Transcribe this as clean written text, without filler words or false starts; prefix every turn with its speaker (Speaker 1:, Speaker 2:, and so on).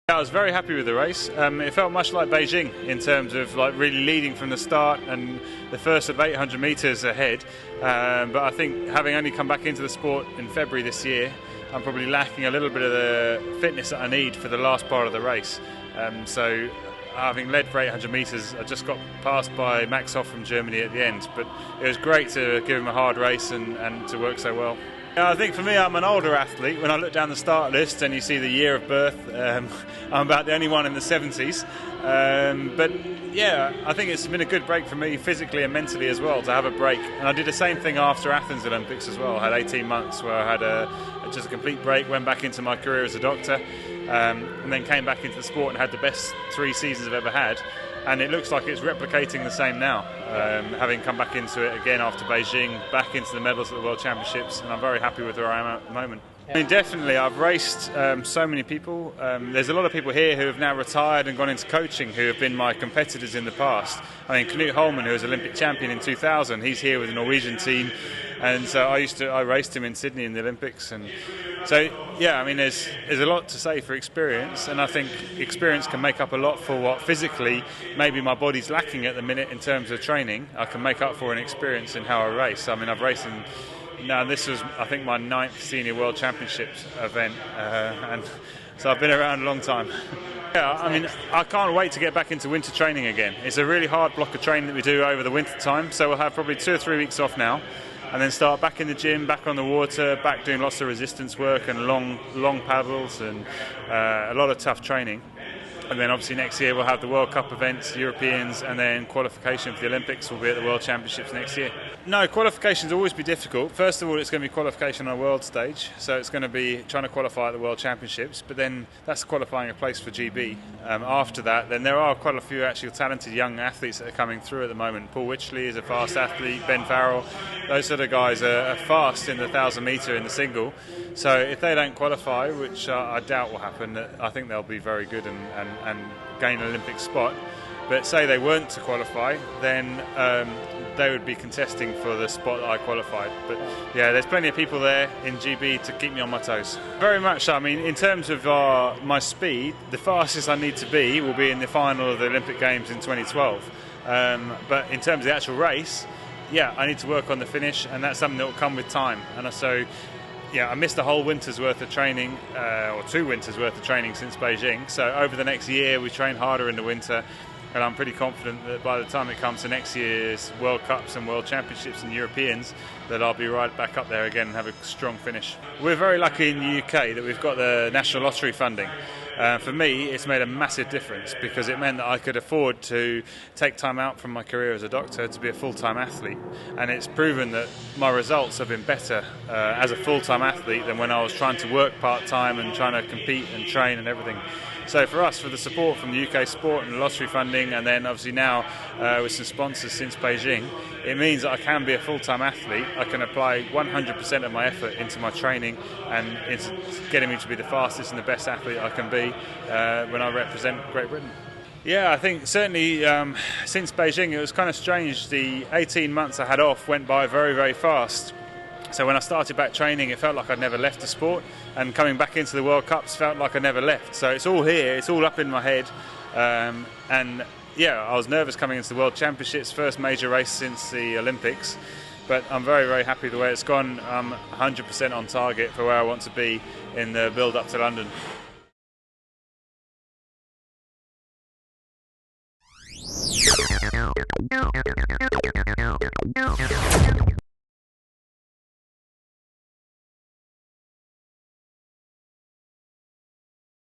Speaker 1: I was very happy with the race. It felt much like Beijing in terms of like really leading from the start and the first of 800 metres ahead. But I think having only come back into the sport in February this year, I'm probably lacking a little bit of the fitness that I need for the last part of the race. So having led for 800 metres, I just got passed by Max Hoff from Germany at the end. But it was great to give him a hard race and to work so well. I think for me, I'm an older athlete. When I look down the start list and you see the year of birth, I'm about the only one in the 70s. But yeah, I think it's been a good break for me physically and mentally as well to have a break. And I did the same thing after Athens Olympics as well. I had 18 months where I had just a complete break, went back into my career as a doctor, and then came back into the sport and had the best 3 seasons I've ever had. And it looks like it's replicating the same now, having come back into it again after Beijing, back into the medals at the World Championships, and I'm very happy with where I am at the moment. I mean, definitely, I've raced so many people. There's a lot of people here who have now retired and gone into coaching who have been my competitors in the past. I mean, Canoe who was Olympic champion in 2000, he's here with the Norwegian team, and so I raced him in Sydney in the Olympics, and so yeah, I mean, there's a lot to say for experience, and I think experience can make up a lot for what physically maybe my body's lacking at the minute in terms of training. I can make up for an experience in how I race. I mean, I've raced in. Now this was, I think, my 9th Senior World Championships event, and so I've been around a long time. Yeah, I mean, I can't wait to get back into winter training again. It's a really hard block of training that we do over the winter time, so we'll have probably 2 or 3 weeks off now, and then start back in the gym, back on the water, back doing lots of resistance work and long paddles and a lot of tough training. And then obviously next year we'll have the World Cup events, Europeans, and then qualification for the Olympics will be at the World Championships next year. No, qualifications always be difficult. First of all, it's going to be qualification on a world stage, so it's going to be trying to qualify at the World Championships, but then that's qualifying a place for GB. After that, then there are quite a few actually talented young athletes that are coming through at the moment. Paul Wycherley is a fast athlete, Ben Farrell, those sort of guys are fast in the 1,000 metre in the single. So if they don't qualify, which I doubt will happen, I think they'll be very good and gain an Olympic spot. But say they weren't to qualify, then they would be contesting for the spot that I qualified. But yeah, there's plenty of people there in GB to keep me on my toes. Very much. I mean, in terms of my speed, the fastest I need to be will be in the final of the Olympic Games in 2012. But in terms of the actual race, yeah, I need to work on the finish, and that's something that will come with time. And so, yeah, I missed a whole winter's worth of training, or 2 winters worth of training since Beijing. So over the next year, we train harder in the winter. And I'm pretty confident that by the time it comes to next year's World Cups and World Championships and Europeans, that I'll be right back up there again and have a strong finish. We're very lucky in the UK that we've got the National Lottery funding. For me, it's made a massive difference because it meant that I could afford to take time out from my career as a doctor to be a full-time athlete. And it's proven that my results have been better as a full-time athlete than when I was trying to work part-time and trying to compete and train and everything. So for us, for the support from the UK sport and the lottery funding, and then obviously now with some sponsors since Beijing, it means that I can be a full-time athlete. I can apply 100% of my effort into my training, and it's getting me to be the fastest and the best athlete I can be when I represent Great Britain. Yeah, I think certainly since Beijing it was kind of strange. The 18 months I had off went by very, very fast. So when I started back training, it felt like I'd never left the sport, and coming back into the World Cups felt like I never left. So it's all here, it's all up in my head, and yeah, I was nervous coming into the World Championships, first major race since the Olympics, but I'm very, very happy the way it's gone. I'm 100% on target for where I want to be in the build-up to London.